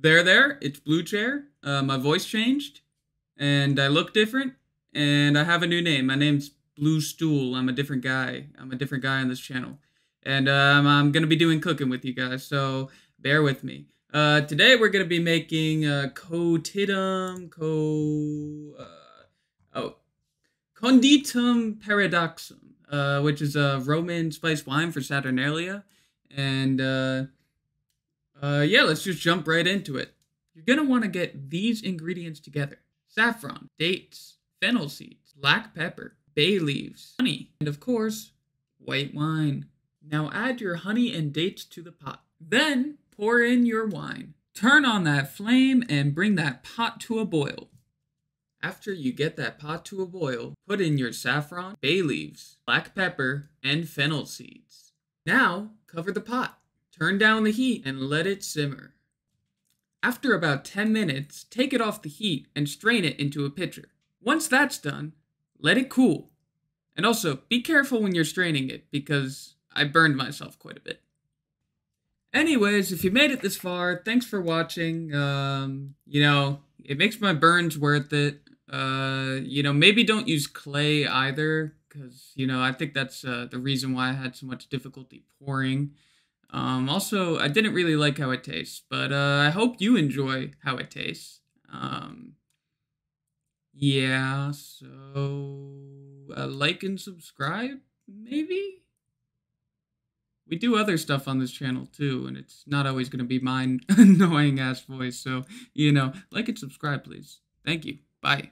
There, it's Blue Chair. My voice changed, and I look different, and I have a new name. My name's Blue Stool. I'm a different guy. I'm a different guy on this channel. And I'm going to be doing cooking with you guys, so bear with me. Today we're going to be making conditum paradoxum, which is a Roman spiced wine for Saturnalia. And yeah, let's just jump right into it. You're going to want to get these ingredients together: saffron, dates, fennel seeds, black pepper, bay leaves, honey, and of course, white wine. Now add your honey and dates to the pot. Then pour in your wine. Turn on that flame and bring that pot to a boil. After you get that pot to a boil, put in your saffron, bay leaves, black pepper, and fennel seeds. Now cover the pot. Turn down the heat and let it simmer. After about 10 minutes, take it off the heat and strain it into a pitcher. Once that's done, let it cool. And also, be careful when you're straining it, because I burned myself quite a bit. Anyways, if you made it this far, thanks for watching. You know, it makes my burns worth it. You know, maybe don't use clay either, because, you know, I think that's the reason why I had so much difficulty pouring. Also, I didn't really like how it tastes, but I hope you enjoy how it tastes. Yeah, so like and subscribe, maybe? We do other stuff on this channel too, and it's not always going to be my annoying ass voice, so, you know, like and subscribe, please. Thank you. Bye.